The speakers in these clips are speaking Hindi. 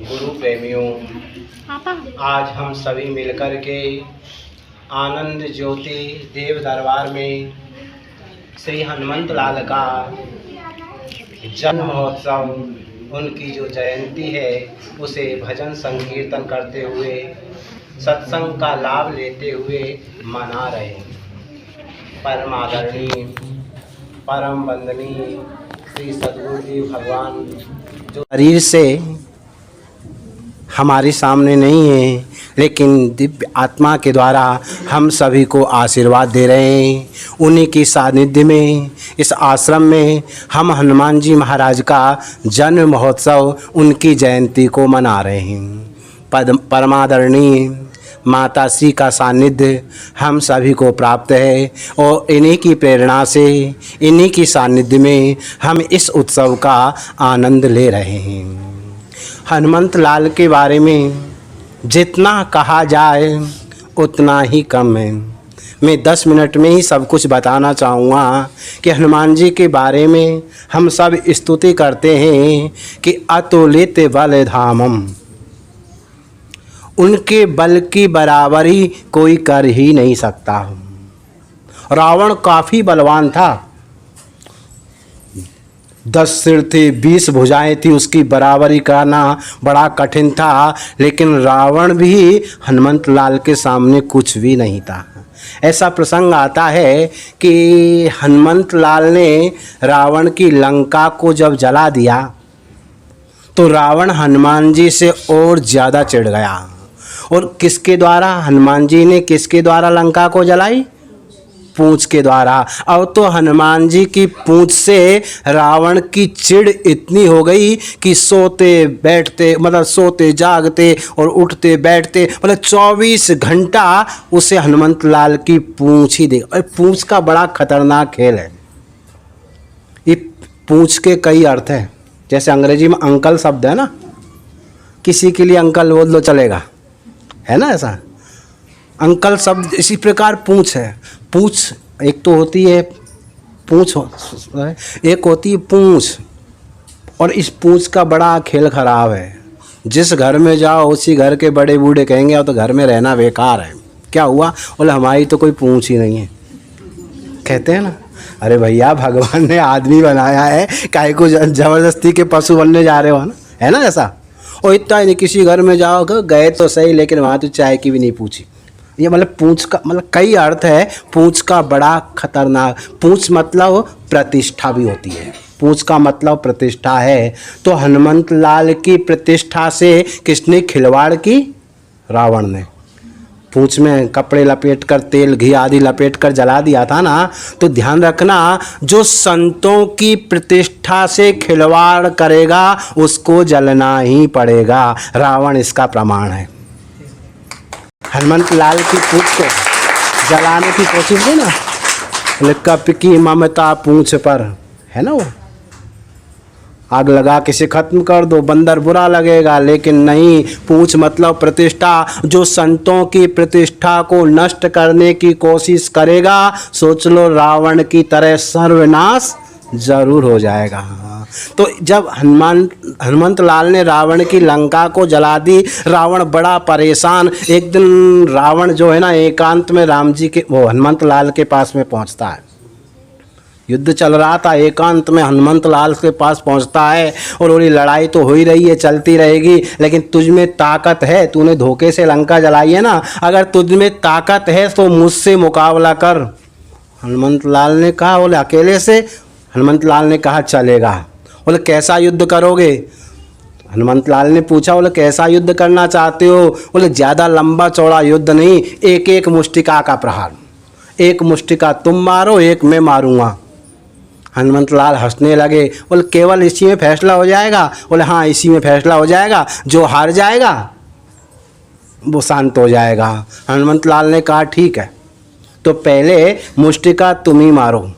गुरु प्रेमियों, आज हम सभी मिलकर के आनंद ज्योति देव दरबार में श्री हनुमंत लाल का जन्म महोत्सव, उनकी जो जयंती है उसे भजन संकीर्तन करते हुए, सत्संग का लाभ लेते हुए मना रहे हैं। परम आदरणीय, परम वंदनीय श्री सद्गुरुदेव भगवान जो शरीर से हमारे सामने नहीं है, लेकिन दिव्य आत्मा के द्वारा हम सभी को आशीर्वाद दे रहे हैं। उन्हीं की सानिध्य में इस आश्रम में हम हनुमान जी महाराज का जन्म महोत्सव, उनकी जयंती को मना रहे हैं। परमादरणीय माता श्री का सानिध्य हम सभी को प्राप्त है और इन्हीं की प्रेरणा से, इन्हीं की सानिध्य में हम इस उत्सव का आनंद ले रहे हैं। हनुमंत लाल के बारे में जितना कहा जाए उतना ही कम है। मैं 10 मिनट में ही सब कुछ बताना चाहूँगा कि हनुमान जी के बारे में हम सब स्तुति करते हैं कि अतुलित बल धामम, उनके बल की बराबरी कोई कर ही नहीं सकता। रावण काफ़ी बलवान था, 10 सिर थे, 20 भुजाएं थी, उसकी बराबरी करना बड़ा कठिन था। लेकिन रावण भी हनुमंत लाल के सामने कुछ भी नहीं था। ऐसा प्रसंग आता है कि हनुमंत लाल ने रावण की लंका को जब जला दिया तो रावण हनुमान जी से और ज़्यादा चिढ़ गया। और किसके द्वारा? हनुमान जी ने किसके द्वारा लंका को जलाई? पूंछ के द्वारा। अब तो हनुमान जी की पूंछ से रावण की चिढ़ इतनी हो गई कि सोते बैठते, मतलब सोते जागते और उठते बैठते, मतलब 24 घंटा उसे हनुमंत लाल की पूंछ ही दे। और पूंछ का बड़ा खतरनाक खेल है। ये पूंछ के कई अर्थ हैं। जैसे अंग्रेजी में अंकल शब्द है ना, किसी के लिए अंकल बोल दो चलेगा, है ना ऐसा। अंकल शब्द इसी प्रकार पूंछ है। पूंछ एक तो होती है पूंछ, एक होती है पूंछ। और इस पूंछ का बड़ा खेल खराब है। जिस घर में जाओ उसी घर के बड़े बूढ़े कहेंगे अब तो घर में रहना बेकार है। क्या हुआ? बोले हमारी तो कोई पूंछ ही नहीं है। कहते हैं ना, अरे भैया भगवान ने आदमी बनाया है, काहे को जबरदस्ती के पशु बनने जा रहे हो, है ना ऐसा। और इतना ही नहीं, किसी घर में जाओ गए तो सही, लेकिन वहाँ तो चाय की भी नहीं पूछी। ये मतलब पूंछ का मतलब कई अर्थ है। पूंछ का बड़ा खतरनाक, पूंछ मतलब प्रतिष्ठा भी होती है। पूंछ का मतलब प्रतिष्ठा है। तो हनुमंत लाल की प्रतिष्ठा से किसने खिलवाड़ की? रावण ने। पूंछ में कपड़े लपेट कर, तेल घी आदि लपेट कर जला दिया था ना। तो ध्यान रखना, जो संतों की प्रतिष्ठा से खिलवाड़ करेगा उसको जलना ही पड़ेगा। रावण इसका प्रमाण है। हनुमंत लाल की पूंछ को जलाने की कोशिश की ना, बोले कप की ममता पूंछ पर, है ना, वो आग लगा के खत्म कर दो, बंदर बुरा लगेगा। लेकिन नहीं, पूंछ मतलब प्रतिष्ठा। जो संतों की प्रतिष्ठा को नष्ट करने की कोशिश करेगा, सोच लो रावण की तरह सर्वनाश जरूर हो जाएगा। तो जब हनुमंत लाल ने रावण की लंका को जला दी, रावण बड़ा परेशान। एक दिन रावण जो है ना एकांत में राम जी के, वो हनुमंत लाल के पास में पहुंचता है। युद्ध चल रहा था, एकांत में हनुमंत लाल के पास पहुंचता है और बोली लड़ाई तो हो ही रही है, चलती रहेगी, लेकिन तुझ में ताकत है, तूने धोखे से लंका जलाई है ना, अगर तुझ में ताकत है तो मुझसे मुकाबला कर। हनुमंत लाल ने कहा, बोले अकेले से? हनुमंत लाल ने कहा चलेगा। बोले कैसा युद्ध करोगे? हनुमंत लाल ने पूछा, बोले कैसा युद्ध करना चाहते हो? बोले ज़्यादा लंबा चौड़ा युद्ध नहीं, एक एक मुष्टिका का प्रहार, एक मुष्टिका तुम मारो, एक मैं मारूंगा। हनुमंत लाल हंसने लगे। बोले केवल इसी में फैसला हो जाएगा? बोले हाँ इसी में फैसला हो जाएगा, जो हार जाएगा वो शांत हो जाएगा। हनुमंत लाल ने कहा ठीक है, तो पहले मुष्टिका तुम ही मारो।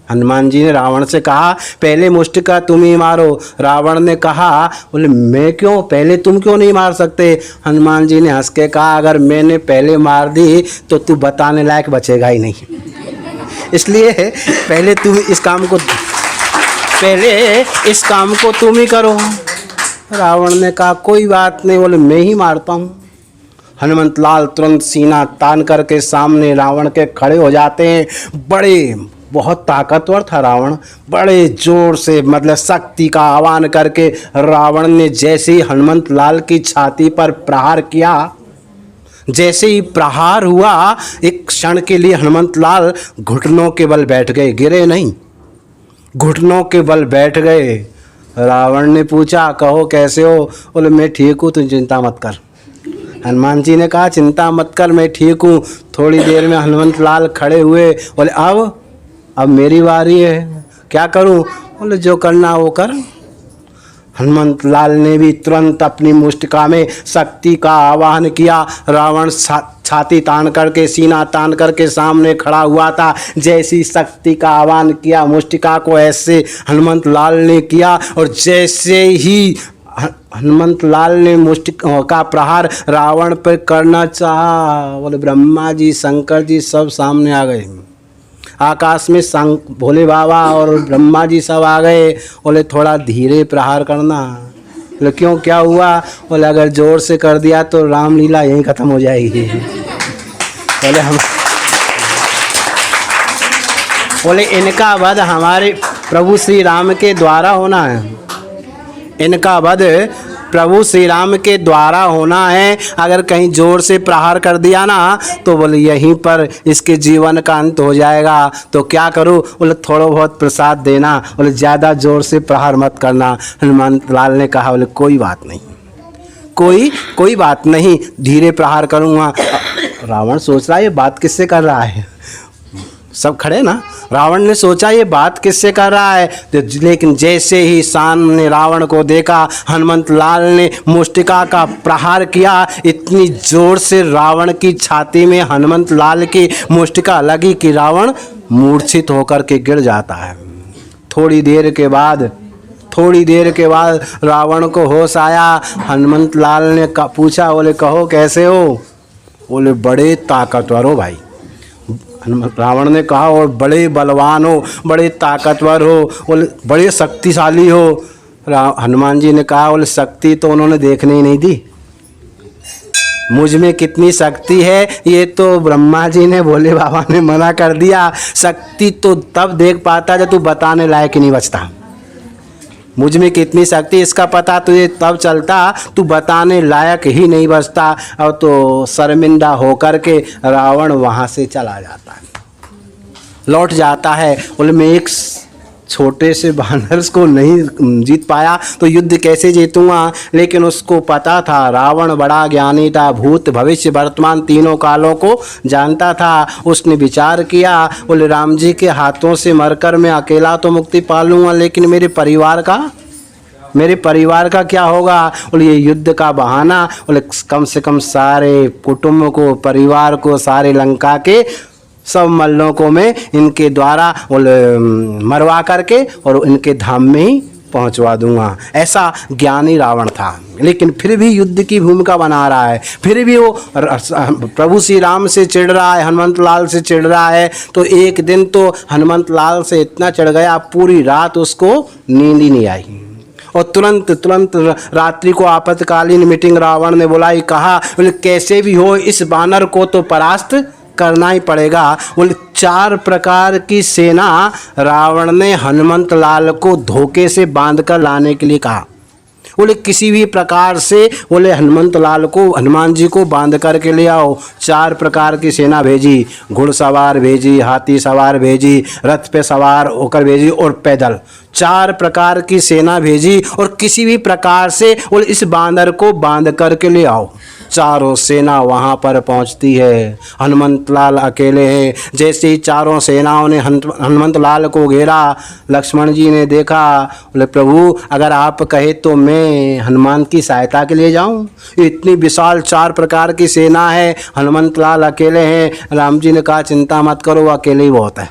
हनुमान जी ने रावण से कहा पहले मुष्टिका तुम ही मारो। रावण ने कहा, बोले मैं क्यों, पहले तुम क्यों नहीं मार सकते? हनुमान जी ने हंस के कहा अगर मैंने पहले मार दी तो तू बताने लायक बचेगा ही नहीं। इसलिए पहले इस काम को तुम ही करो। रावण ने कहा कोई बात नहीं, बोले मैं ही मारता हूँ। हनुमंत लाल तुरंत सीना तान करके सामने रावण के खड़े हो जाते हैं। बड़े बहुत ताकतवर था रावण, बड़े जोर से मतलब शक्ति का आह्वान करके रावण ने जैसे ही हनुमंत लाल की छाती पर प्रहार किया, जैसे ही प्रहार हुआ एक क्षण के लिए हनुमंत लाल घुटनों के बल बैठ गए, गिरे नहीं, घुटनों के बल बैठ गए। रावण ने पूछा कहो कैसे हो? बोले मैं ठीक हूँ, तुम चिंता मत कर। हनुमान जी ने कहा चिंता मत कर, मैं ठीक हूँ। थोड़ी देर में हनुमंत लाल खड़े हुए, बोले अब मेरी बारी है, क्या करूँ? बोले जो करना वो कर। हनुमंत लाल ने भी तुरंत अपनी मुष्टिका में शक्ति का आवाहन किया। रावण छाती तान करके सीना तान करके सामने खड़ा हुआ था। जैसी शक्ति का आह्वान किया मुष्टिका को ऐसे हनुमंत लाल ने किया, और जैसे ही हनुमंत लाल ने मुष्टिका का प्रहार रावण पर करना चाहा, बोले ब्रह्मा जी शंकर जी सब सामने आ गए। आकाश में भोले बाबा और ब्रह्मा जी सब आ गए। बोले थोड़ा धीरे प्रहार करना। बोले क्यों, क्या हुआ? बोले अगर जोर से कर दिया तो रामलीला यहीं ख़त्म हो जाएगी। बोले इनका वध हमारे प्रभु श्री राम के द्वारा होना है, इनका वध प्रभु श्री राम के द्वारा होना है। अगर कहीं जोर से प्रहार कर दिया ना तो बोले यहीं पर इसके जीवन का अंत हो जाएगा। तो क्या करूं? बोले थोड़ा बहुत प्रसाद देना, बोले ज़्यादा जोर से प्रहार मत करना। हनुमान लाल ने कहा बोले कोई बात नहीं, कोई बात नहीं, धीरे प्रहार करूँगा। रावण सोच रहा है ये बात किससे कर रहा है, सब खड़े ना। रावण ने सोचा ये बात किससे कर रहा है, लेकिन जैसे ही सामने रावण को देखा हनुमंत लाल ने मुष्टिका का प्रहार किया। इतनी जोर से रावण की छाती में हनुमंत लाल की मुष्टिका लगी कि रावण मूर्छित होकर के गिर जाता है। थोड़ी देर के बाद रावण को होश आया। हनुमंत लाल ने पूछा, बोले कहो कैसे हो? बोले बड़े ताकतवर हो भाई। रावण ने कहा और बड़े बलवान हो, बड़े ताकतवर हो, बोले बड़े शक्तिशाली हो। हनुमान जी ने कहा बोले शक्ति तो उन्होंने देखने ही नहीं दी, मुझ में कितनी शक्ति है ये तो ब्रह्मा जी ने भोले बाबा ने मना कर दिया। शक्ति तो तब देख पाता जब तू बताने लायक ही नहीं बचता। मुझ में कितनी शक्ति इसका पता तुझे तब चलता, तू बताने लायक ही नहीं बचता। और तो शर्मिंदा होकर के रावण वहाँ से चला जाता है, लौट जाता है। बोले मैं एक छोटे से बानर को नहीं जीत पाया तो युद्ध कैसे जीतूंगा। लेकिन उसको पता था रावण बड़ा ज्ञानी था, भूत भविष्य वर्तमान तीनों कालों को जानता था। उसने विचार किया, बोले राम जी के हाथों से मरकर मैं अकेला तो मुक्ति पा लूँगा, लेकिन मेरे परिवार का क्या होगा। बोले ये युद्ध का बहाना, बोले कम से कम सारे कुटुंब को, परिवार को, सारे लंका के सब मल्लों को मैं इनके द्वारा मरवा करके और इनके धाम में ही पहुंचवा दूंगा। ऐसा ज्ञानी रावण था, लेकिन फिर भी युद्ध की भूमिका बना रहा है। फिर भी वो प्रभु श्री राम से चिढ़ रहा है, हनुमंत लाल से चिढ़ रहा है। तो एक दिन तो हनुमंत लाल से इतना चिढ़ गया, पूरी रात उसको नींद ही नहीं आई। और तुरंत रात्रि को आपातकालीन मीटिंग रावण ने बुलाई। कहा बोले कैसे भी हो इस बानर को तो परास्त करना ही पड़ेगा। बोले 4 प्रकार की सेना रावण ने हनुमंत लाल को धोखे से बांध कर लाने के लिए कहा। बोले किसी भी प्रकार से बोले हनुमंत लाल को, हनुमान जी को बांध करके ले आओ। 4 प्रकार की सेना भेजी, घुड़सवार भेजी, हाथी सवार भेजी, रथ पे सवार होकर भेजी और पैदल। 4 प्रकार की सेना भेजी और किसी भी प्रकार से बोले इस बांदर को बांध करके ले आओ। चारों सेना वहाँ पर पहुँचती है, हनुमंत लाल अकेले हैं। जैसे ही चारों सेनाओं ने हनुमंत लाल को घेरा, लक्ष्मण जी ने देखा, बोले प्रभु अगर आप कहे तो मैं हनुमान की सहायता के लिए जाऊं। इतनी विशाल 4 प्रकार की सेना है, हनुमंत लाल अकेले हैं। राम जी ने कहा चिंता मत करो, वो अकेले ही बहुत है।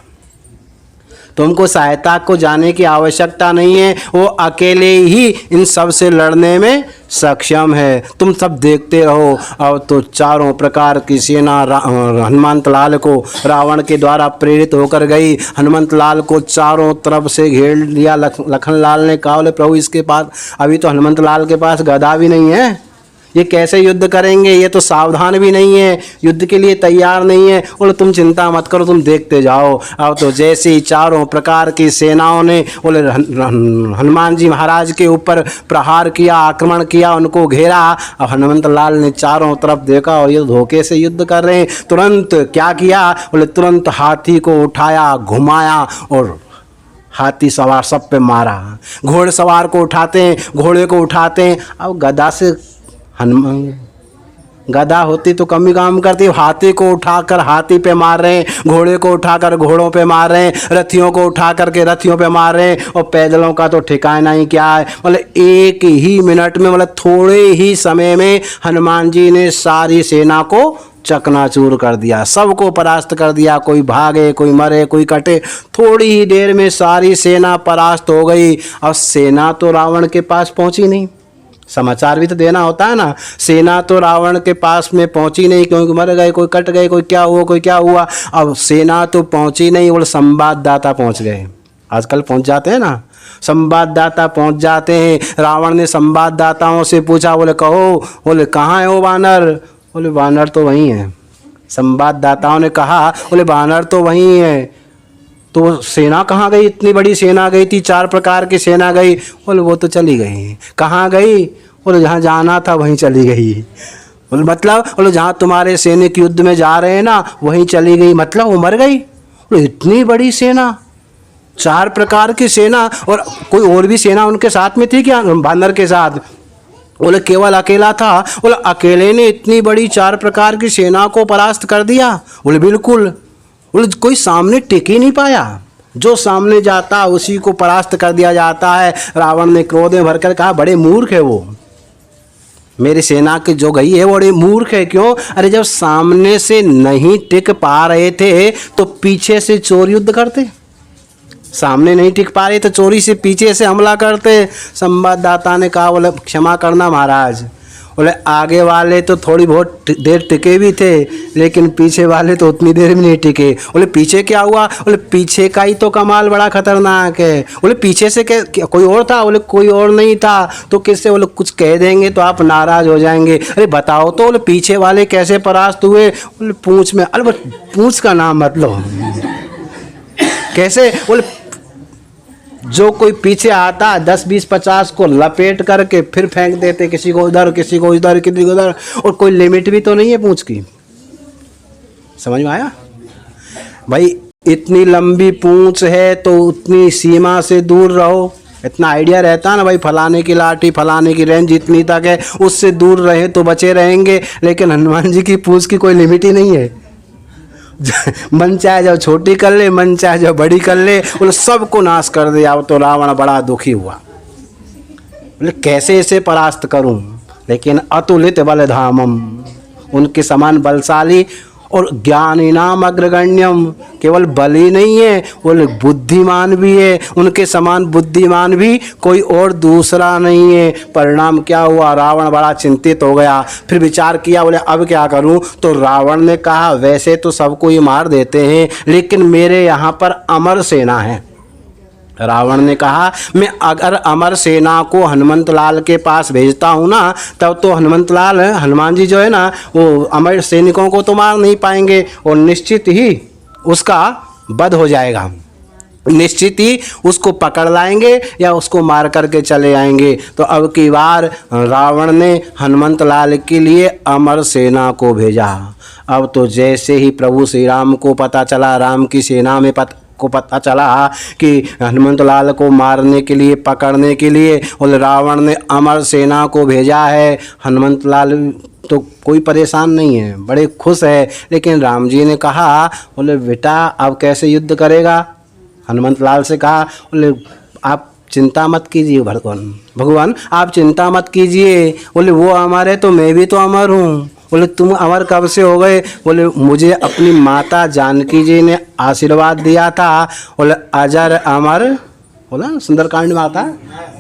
तुमको सहायता को जाने की आवश्यकता नहीं है, वो अकेले ही इन सब से लड़ने में सक्षम है। तुम सब देखते रहो। अब तो चारों प्रकार की सेना हनुमंत लाल को रावण के द्वारा प्रेरित होकर गई। हनुमंत लाल को चारों तरफ से घेर लिया। लखन लाल ने कहा, बोले प्रभु इसके पास अभी तो हनुमंत लाल के पास गदा भी नहीं है, ये कैसे युद्ध करेंगे, ये तो सावधान भी नहीं है, युद्ध के लिए तैयार नहीं है। बोले तुम चिंता मत करो, तुम देखते जाओ। अब तो जैसे ही चारों प्रकार की सेनाओं ने बोले हनुमान जी महाराज के ऊपर प्रहार किया, आक्रमण किया, उनको घेरा। अब हनुमंत लाल ने चारों तरफ देखा और ये धोखे से युद्ध कर रहे हैं। तुरंत क्या किया, बोले तुरंत हाथी को उठाया, घुमाया और हाथी सवार सब पे मारा। घोड़े सवार को उठाते हैं, घोड़े को उठाते हैं। अब गदा से हनुमान गदा होती तो कम ही काम करती, हाथी को उठाकर हाथी पे मार रहे हैं, घोड़े को उठाकर घोड़ों पे मार रहे हैं, रथियों को उठा करके रथियों पे मार रहे हैं, और पैदलों का तो ठिकाना ही क्या है। मतलब एक ही मिनट में, मतलब थोड़े ही समय में हनुमान जी ने सारी सेना को चकनाचूर कर दिया, सबको परास्त कर दिया। कोई भागे, कोई मरे, कोई कटे। थोड़ी ही देर में सारी सेना परास्त हो गई। और सेना तो रावण के पास पहुंची नहीं, समाचार भी तो देना होता है ना। सेना तो रावण के पास में पहुंची नहीं, क्योंकि मर गए, कोई कट गए, कोई क्या हुआ, कोई क्या हुआ। अब सेना तो पहुंची नहीं, वो संवाददाता पहुंच गए। आजकल पहुंच जाते हैं ना, संवाददाता पहुंच जाते हैं। रावण ने संवाददाताओं से पूछा, बोले कहो, बोले कहाँ है वो वानर। बोले वानर तो वहीं है। संवाददाताओं ने कहा, बोले वानर तो वहीं है, तो सेना कहाँ गई, इतनी बड़ी सेना गई थी, 4 प्रकार की सेना गई। बोले वो तो चली गई। कहाँ गई, बोले जहाँ जाना था वहीं चली गई। बोले मतलब, बोले जहाँ तुम्हारे सैनिक युद्ध में जा रहे हैं ना वहीं चली गई, मतलब वो मर गई। बोले इतनी बड़ी सेना, 4 प्रकार की सेना, और कोई और भी सेना उनके साथ में थी क्या, बानर के साथ। बोले केवल अकेला था। बोले अकेले ने इतनी बड़ी 4 प्रकार की सेना को परास्त कर दिया। बोले बिल्कुल। बोले कोई सामने टिक ही नहीं पाया, जो सामने जाता उसी को परास्त कर दिया जाता है। रावण ने क्रोध में भरकर कहा, बड़े मूर्ख है वो, मेरी सेना की जो गई है बड़े मूर्ख है। क्यों, अरे जब सामने से नहीं टिक पा रहे थे तो पीछे से चोर युद्ध करते, सामने नहीं टिक पा रहे तो चोरी से पीछे से हमला करते। संवाददाता ने कहा, बोले क्षमा करना महाराज, बोले आगे वाले तो थोड़ी बहुत देर टिके भी थे, लेकिन पीछे वाले तो उतनी देर भी नहीं टिके। बोले पीछे क्या हुआ, बोले पीछे का ही तो कमाल बड़ा खतरनाक है। बोले पीछे से क्या कोई और था, बोले कोई और नहीं था। तो किससे, बोले कुछ कह देंगे तो आप नाराज हो जाएंगे। अरे बताओ तो, बोले पीछे वाले कैसे परास्त हुए। बोले पूंछ में, अरे पूंछ का नाम मतलब कैसे, बोले जो कोई पीछे आता 10 20 50 को लपेट करके फिर फेंक देते, किसी को उधर, किसी को इधर, किसी को उधर, और कोई लिमिट भी तो नहीं है पूंछ की। समझ में आया भाई, इतनी लंबी पूंछ है तो उतनी सीमा से दूर रहो। इतना आइडिया रहता है ना भाई, फलाने की लाठी, फलाने की रेंज इतनी तक है, उससे दूर रहे तो बचे रहेंगे। लेकिन हनुमान जी की पूंछ की कोई लिमिट ही नहीं है। मन चाहे जब छोटी कर ले, मन चाहे जब बड़ी कर ले, बोले सबको नाश कर दिया। तो रावण बड़ा दुखी हुआ, बोले कैसे इसे परास्त करूं। लेकिन अतुलित बलधामम, उनके समान बलशाली और ज्ञानिनाम अग्रगण्यम, केवल बल ही नहीं है, वो बुद्धिमान भी है। उनके समान बुद्धिमान भी कोई और दूसरा नहीं है। परिणाम क्या हुआ, रावण बड़ा चिंतित हो गया। फिर विचार किया, बोले अब क्या करूं। तो रावण ने कहा, वैसे तो सबको ही मार देते हैं, लेकिन मेरे यहाँ पर अमर सेना है। रावण ने कहा, मैं अगर अमर सेना को हनुमंत लाल के पास भेजता हूँ ना, तब तो हनुमंत लाल, हनुमान जी जो है ना, वो अमर सैनिकों को तो मार नहीं पाएंगे, और निश्चित ही उसका वध हो जाएगा, निश्चित ही उसको पकड़ लाएंगे या उसको मार करके चले आएंगे। तो अब की बार रावण ने हनुमंत लाल के लिए अमर सेना को भेजा। अब तो जैसे ही प्रभु श्री राम को पता चला, राम की सेना में को पता चला कि हनुमंत लाल को मारने के लिए, पकड़ने के लिए और रावण ने अमर सेना को भेजा है। हनुमंत लाल तो कोई परेशान नहीं है, बड़े खुश है। लेकिन राम जी ने कहा, बोले बेटा अब कैसे युद्ध करेगा। हनुमंत लाल से कहा, बोले आप चिंता मत कीजिए भगवान, आप चिंता मत कीजिए। बोले वो अमर है तो मैं भी तो अमर हूँ। बोले तुम अमर कब से हो गए? बोले मुझे अपनी माता जानकी जी ने आशीर्वाद दिया था। बोले अजर अमर, बोला सुंदरकांड में आता है,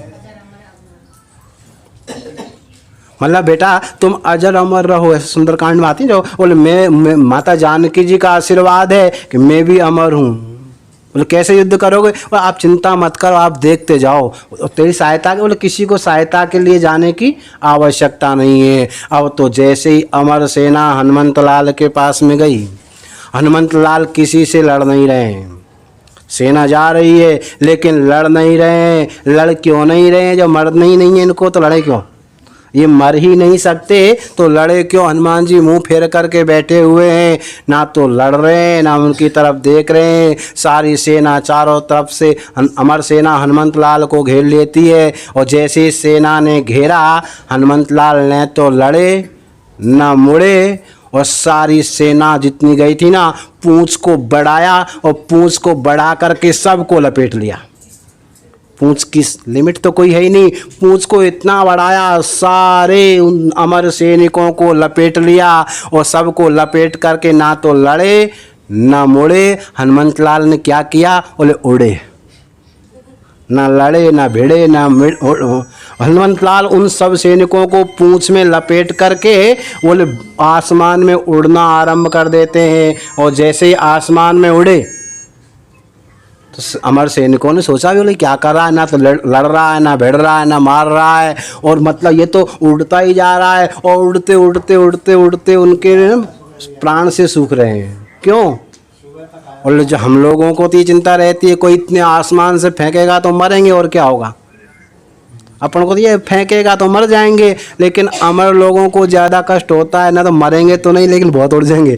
मतलब बेटा तुम अजर अमर रहो, ऐसे सुंदरकांड में आती जो। बोले मैं माता जानकी जी का आशीर्वाद है कि मैं भी अमर हूँ। बोले कैसे युद्ध करोगे? बोले आप चिंता मत करो, आप देखते जाओ, तेरी सहायता के। बोले किसी को सहायता के लिए जाने की आवश्यकता नहीं है। अब तो जैसे ही अमर सेना हनुमंत लाल के पास में गई, हनुमंत लाल किसी से लड़ नहीं रहे हैं। सेना जा रही है लेकिन लड़ नहीं रहे हैं। लड़ क्यों नहीं रहे हैं? जो मरना ही नहीं है इनको तो लड़े क्यों? ये मर ही नहीं सकते तो लड़े क्यों? हनुमान जी मुंह फेर करके बैठे हुए हैं, ना तो लड़ रहे हैं ना उनकी तरफ देख रहे हैं। सारी सेना चारों तरफ से अमर सेना हनुमंत लाल को घेर लेती है। और जैसे सेना ने घेरा, हनुमंत लाल ने तो लड़े ना मुड़े, और सारी सेना जितनी गई थी ना, पूंछ को बढ़ाया और पूंछ को बढ़ा करके सबको लपेट लिया। पूंछ की लिमिट तो कोई है ही नहीं, पूंछ को इतना बढ़ाया, सारे उन अमर सैनिकों को लपेट लिया और सबको लपेट करके ना तो लड़े ना मुड़े। हनुमंत लाल ने क्या किया? बोले उड़े, ना लड़े ना भिड़े ना हनुमंत लाल उन सब सैनिकों को पूंछ में लपेट करके बोले आसमान में उड़ना आरंभ कर देते हैं। और जैसे ही आसमान में उड़े तो अमर सैनिकों ने सोचा भी बोले क्या कर रहा है, ना तो लड़ रहा है ना भिड़ रहा है ना मार रहा है, और मतलब ये तो उड़ता ही जा रहा है। और उड़ते उड़ते उड़ते उड़ते उनके प्राण से सूख रहे हैं। क्यों? और जो हम लोगों को तो ये चिंता रहती है कोई इतने आसमान से फेंकेगा तो मरेंगे और क्या होगा, अपन को तो ये फेंकेगा तो मर जाएंगे। लेकिन अमर लोगों को ज़्यादा कष्ट होता है, ना तो मरेंगे तो नहीं लेकिन बहुत उड़ जाएंगे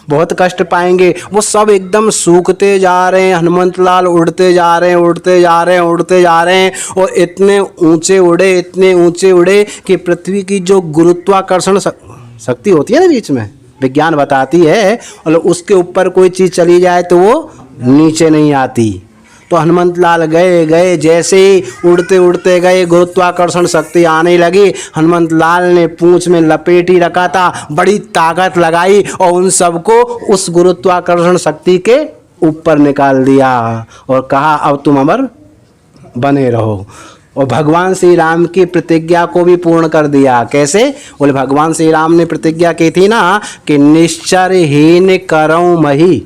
बहुत कष्ट पाएंगे। वो सब एकदम सूखते जा रहे हैं, हनुमंत लाल उड़ते जा रहे हैं उड़ते जा रहे हैं उड़ते जा रहे हैं, और इतने ऊंचे उड़े इतने ऊंचे उड़े कि पृथ्वी की जो गुरुत्वाकर्षण शक्ति होती है ना बीच में, विज्ञान बताती है, और उसके ऊपर कोई चीज़ चली जाए तो वो नीचे नहीं आती। तो हनुमंत लाल गए गए, जैसे ही उड़ते उड़ते गए गुरुत्वाकर्षण शक्ति आने लगी। हनुमंत लाल ने पूंछ में लपेट ही रखा था, बड़ी ताकत लगाई और उन सबको उस गुरुत्वाकर्षण शक्ति के ऊपर निकाल दिया और कहा अब तुम अमर बने रहो। और भगवान श्री राम की प्रतिज्ञा को भी पूर्ण कर दिया। कैसे? बोले भगवान श्री राम ने प्रतिज्ञा की थी ना कि निश्चरहीन करऊं मही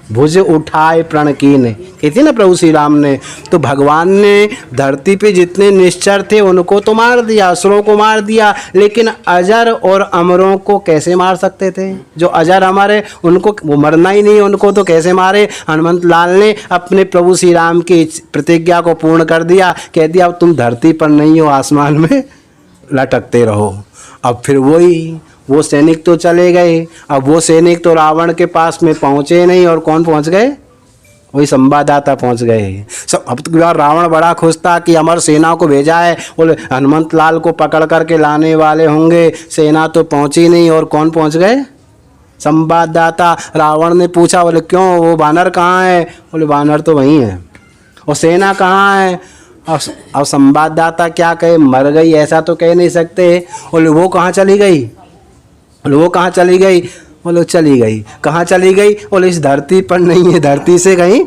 भुज उठाए प्रण कीन, कहती ना प्रभु श्री राम ने। तो भगवान ने धरती पे जितने निश्चर थे उनको तो मार दिया, असुरों को मार दिया, लेकिन अजर और अमरों को कैसे मार सकते थे? जो अजर अमर है उनको वो मरना ही नहीं, उनको तो कैसे मारे? हनुमंत लाल ने अपने प्रभु श्री राम की प्रतिज्ञा को पूर्ण कर दिया, कह दिया अब तुम धरती पर नहीं हो, आसमान में लटकते रहो। अब फिर वो सैनिक तो चले गए। अब वो सैनिक तो रावण के पास में पहुँचे नहीं, और कौन पहुँच गए? वही संवाददाता पहुँच गए सब। अब तो रावण बड़ा खुश था कि अमर सेना को भेजा है, बोले हनुमंत लाल को पकड़ करके लाने वाले होंगे, सेना तो पहुँची नहीं, और कौन पहुँच गए? संवाददाता। रावण ने पूछा, बोले क्यों, वो बानर कहाँ है? बोले बानर तो वहीं है। और सेना कहाँ है? अब संवाददाता क्या कहे, मर गई ऐसा तो कह नहीं सकते। बोले वो कहाँ चली गई? बोले वो कहाँ चली गई? बोले चली गई। कहाँ चली गई? बोले इस धरती पर नहीं है, धरती से कहीं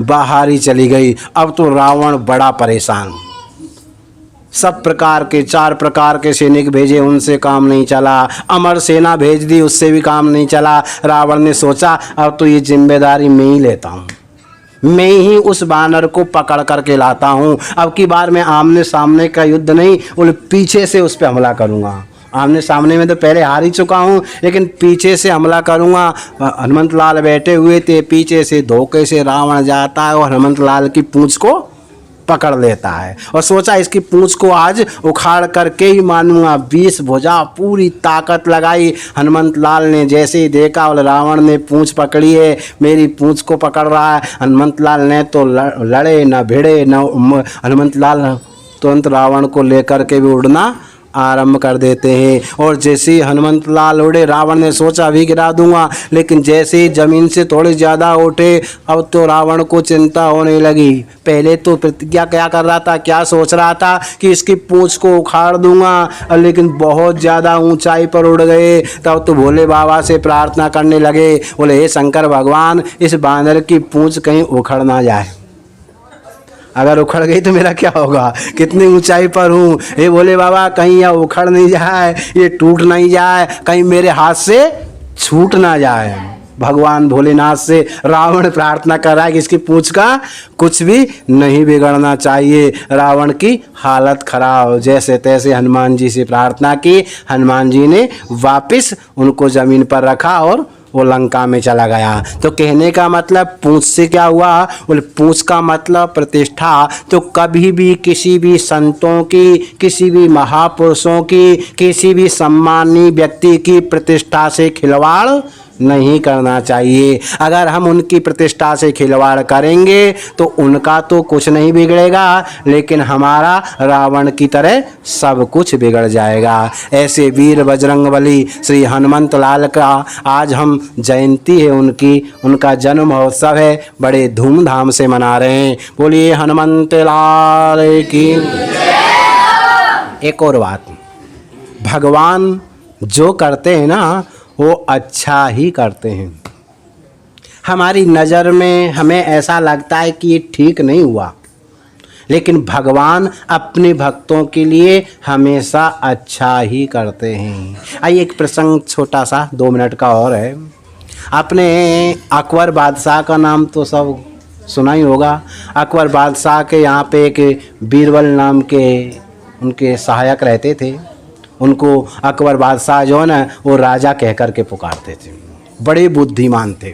बाहर ही चली गई। अब तो रावण बड़ा परेशान, सब प्रकार के 4 प्रकार के सैनिक भेजे, उनसे काम नहीं चला। अमर सेना भेज दी, उससे भी काम नहीं चला। रावण ने सोचा अब तो ये जिम्मेदारी मैं ही लेता हूँ, मैं ही उस बानर को पकड़ करके लाता हूँ। अब की बार मैं आमने सामने का युद्ध नहीं, बोले पीछे से उस पर हमला करूँगा। आमने सामने में तो पहले हार ही चुका हूँ, लेकिन पीछे से हमला करूँगा। हनुमंत लाल बैठे हुए थे, पीछे से धोखे से रावण जाता है और हनुमंत लाल की पूंछ को पकड़ लेता है, और सोचा इसकी पूंछ को आज उखाड़ करके ही मानूंगा। 20 भुजा पूरी ताकत लगाई। हनुमंत लाल ने जैसे ही देखा, बोले रावण ने पूंछ पकड़ी है, मेरी पूंछ को पकड़ रहा है। हनुमंत लाल ने तो लड़े न भिड़े न, हनुमंत लाल तुरंत रावण को लेकर के भी उड़ना आरंभ कर देते हैं। और जैसे ही हनुमंत लाल उड़े, रावण ने सोचा अभी गिरा दूंगा, लेकिन जैसे ही जमीन से थोड़े ज़्यादा उठे, अब तो रावण को चिंता होने लगी। पहले तो प्रतिज्ञा क्या कर रहा था, क्या सोच रहा था कि इसकी पूंछ को उखाड़ दूंगा, लेकिन बहुत ज़्यादा ऊंचाई पर उड़ गए। तब तो भोले बाबा से प्रार्थना करने लगे, बोले हे शंकर भगवान, इस बांदर की पूंछ कहीं उखड़ ना जाए। अगर उखड़ गई तो मेरा क्या होगा, कितनी ऊंचाई पर हूँ। हे भोले बाबा, कहीं यह उखड़ नहीं जाए, ये टूट नहीं जाए, कहीं मेरे हाथ से छूट ना जाए। भगवान भोलेनाथ से रावण प्रार्थना कर रहा है कि इसकी पूंछ का कुछ भी नहीं बिगड़ना चाहिए। रावण की हालत खराब, जैसे तैसे हनुमान जी से प्रार्थना की। हनुमान जी ने वापस उनको ज़मीन पर रखा और वो लंका में चला गया। तो कहने का मतलब पूंछ से क्या हुआ, बोले पूंछ का मतलब प्रतिष्ठा। तो कभी भी किसी भी संतों की, किसी भी महापुरुषों की, किसी भी सम्मानीय व्यक्ति की प्रतिष्ठा से खिलवाड़ नहीं करना चाहिए। अगर हम उनकी प्रतिष्ठा से खिलवाड़ करेंगे तो उनका तो कुछ नहीं बिगड़ेगा, लेकिन हमारा रावण की तरह सब कुछ बिगड़ जाएगा। ऐसे वीर बजरंगबली श्री हनुमंत लाल का आज हम जयंती है, उनका जन्म महोत्सव है, बड़े धूमधाम से मना रहे हैं। बोलिए हनुमंत लाल की। एक और बात, भगवान जो करते हैं ना वो अच्छा ही करते हैं। हमारी नज़र में हमें ऐसा लगता है कि ये ठीक नहीं हुआ, लेकिन भगवान अपने भक्तों के लिए हमेशा अच्छा ही करते हैं। आइए एक प्रसंग छोटा सा 2 मिनट का और है। आपने अकबर बादशाह का नाम तो सब सुना ही होगा। अकबर बादशाह के यहाँ पे एक बीरबल नाम के उनके सहायक रहते थे। उनको अकबर बादशाह जो है ना वो राजा कह कर के पुकारते थे। बड़े बुद्धिमान थे,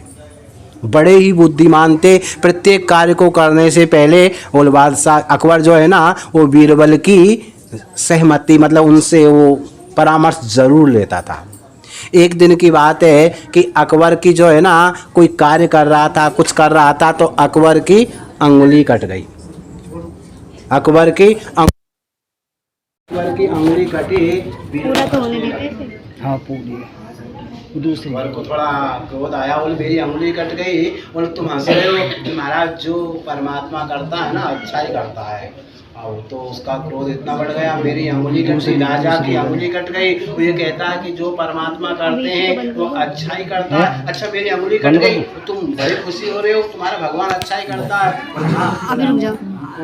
बड़े ही बुद्धिमान थे। प्रत्येक कार्य को करने से पहले वो बादशाह अकबर जो है ना वो बीरबल की सहमति, मतलब उनसे वो परामर्श ज़रूर लेता था। एक दिन की बात है कि अकबर की जो है ना कोई कार्य कर रहा था, कुछ कर रहा था, तो अकबर की अंगुली कट गई। अकबर की अंगुली कटी। पूरा तो होने देते थे। हाँ पूरी। दूसरी बार को थोड़ा क्रोध आया, बोले मेरी अंगुली कट गई। बोले तुम हंस रहे हो, महाराज जो परमात्मा करता है ना अच्छा ही करता है। और तो उसका क्रोध इतना बढ़ गया, मेरी अंगुली कट गई, राजा की अंगुली कट गई। वो ये कहता है कि जो परमात्मा करते हैं वो अच्छा ही करता है। अच्छा मेरी अंगुली कट गई, तुम बड़ी खुशी हो रहे हो, तुम्हारा भगवान अच्छा ही करता है। हाँ अभी रुक जाओ,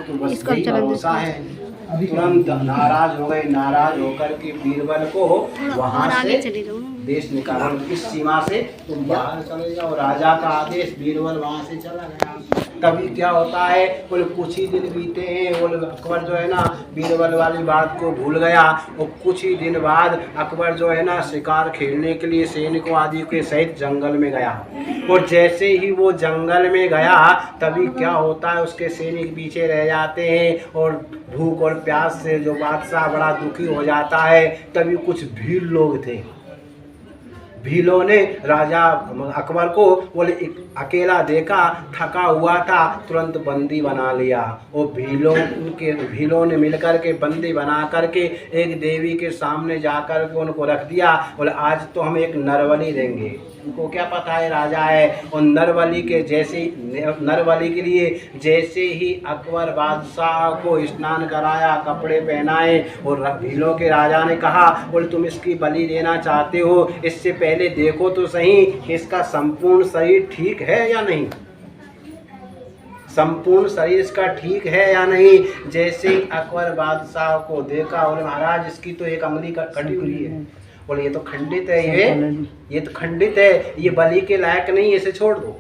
तो बस यही भरोसा है। तुरंत नाराज हो गए। नाराज होकर के बीरबल को वहां से देश निकाला, इस सीमा से तुम बाहर चले जाओ। राजा का आदेश, बीरबल वहां से चला गया। तभी क्या होता है, बोले कुछ ही दिन बीते हैं, बोले अकबर जो है ना बीरबल वाली बात को भूल गया। और कुछ ही दिन बाद अकबर जो है ना शिकार खेलने के लिए सैनिकों आदि के सहित जंगल में गया। और जैसे ही वो जंगल में गया तभी क्या होता है, उसके सैनिक पीछे रह जाते हैं और भूख और प्यास से जो बादशाह बड़ा दुखी हो जाता है। तभी कुछ भील लोग थे, भीलों ने राजा अकबर को बोले अकेला देखा, थका हुआ था, तुरंत बंदी बना लिया। वो भीलों ने मिलकर के बंदी बना करके एक देवी के सामने जाकर के उनको रख दिया। बोले आज तो हम एक नरबलि देंगे। उनको क्या पता है राजा है। और नरबलि के लिए जैसे ही अकबर बादशाह को स्नान कराया, कपड़े पहनाए, और भीलों के राजा ने कहा बोले तुम इसकी बलि देना चाहते हो, इससे पहले देखो तो सही कि इसका संपूर्ण शरीर ठीक है या नहीं, संपूर्ण शरीर इसका ठीक है या नहीं। जैसे ही अकबर बादशाह को देखा, बोले महाराज इसकी तो एक अंगुली कटी हुई है। बोले ये तो खंडित है, ये तो खंडित है, ये बलि के लायक नहीं, इसे छोड़ दो,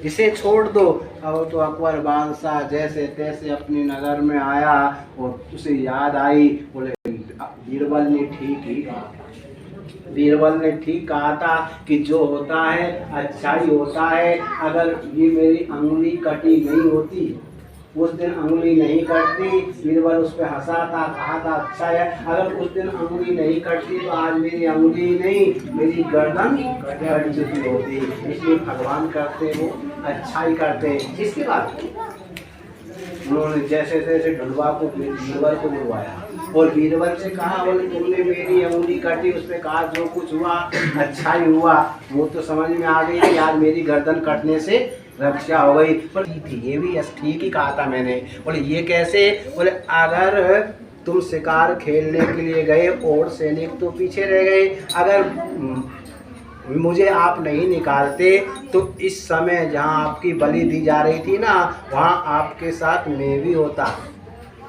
इसे छोड़ दो। और तो अकबर बादशाह जैसे तैसे अपनी नगर में आया और उसे याद आई, बोले बीरबल ने ठीक ही कहा, बीरबल ने ठीक कहा था कि जो होता है अच्छा ही होता है। अगर ये मेरी अंगुली कटी नहीं होती, उस दिन अंगुली नहीं कटती, बीरबल उस पर हंसा था, कहा था अच्छा है। अगर उस दिन अंगुली नहीं कटती तो आज मेरी अंगुली नहीं, मेरी गर्दन कट चुकी होती। इसलिए भगवान करते वो अच्छा ही करते हैं। इसके बाद उन्होंने जैसे तैसे ढूंढवा को बीरबल को बुलवाया। और बीरबल से कहा, बोले तुमने मेरी अंगुली काटी, उसमें कहा जो कुछ हुआ अच्छा ही हुआ। वो तो समझ में आ गई कि यार मेरी गर्दन कटने से रक्षा हो गई। पर थी ये भी ठीक ही कहा था मैंने। बोले ये कैसे? बोले अगर तुम शिकार खेलने के लिए गए और सैनिक तो पीछे रह गए, अगर मुझे आप नहीं निकालते तो इस समय जहाँ आपकी बलि दी जा रही थी ना, वहाँ आपके साथ मैं भी होता।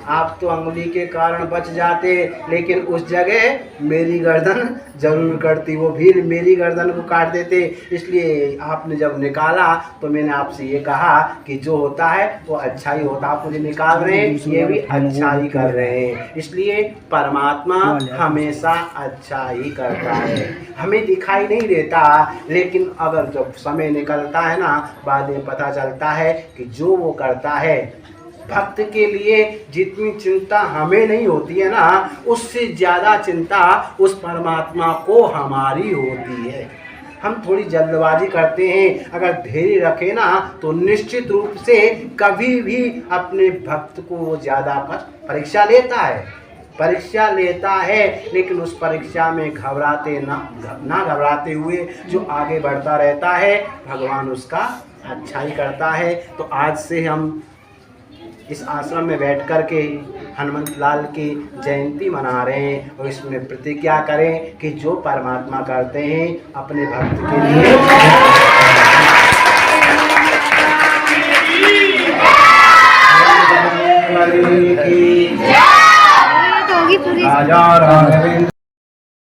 आप तो अंगुली के कारण बच जाते, लेकिन उस जगह मेरी गर्दन जरूर कटती, वो भी मेरी गर्दन को काट देते। इसलिए आपने जब निकाला तो मैंने आपसे ये कहा कि जो होता है वो अच्छा ही होता। आप मुझे निकाल रहे हैं, ये भी अच्छा ही कर रहे हैं। इसलिए परमात्मा हमेशा अच्छा ही करता है, हमें दिखाई नहीं देता, लेकिन अगर जब समय निकलता है ना, बाद में पता चलता है कि जो वो करता है भक्त के लिए जितनी चिंता हमें नहीं होती है ना, उससे ज़्यादा चिंता उस परमात्मा को हमारी होती है। हम थोड़ी जल्दबाजी करते हैं, अगर धैर्य रखें ना तो निश्चित रूप से कभी भी अपने भक्त को वो ज़्यादा परीक्षा लेता है, लेकिन उस परीक्षा में घबराते ना घबराते हुए जो आगे बढ़ता रहता है, भगवान उसका अच्छा ही करता है। तो आज से हम इस आश्रम में बैठ कर के हनुमंत लाल की जयंती मना रहे हैं और इसमें प्रतिज्ञा करें कि जो परमात्मा करते हैं अपने भक्त के लिए तो होगी पूरी। राजा राघवेंद्र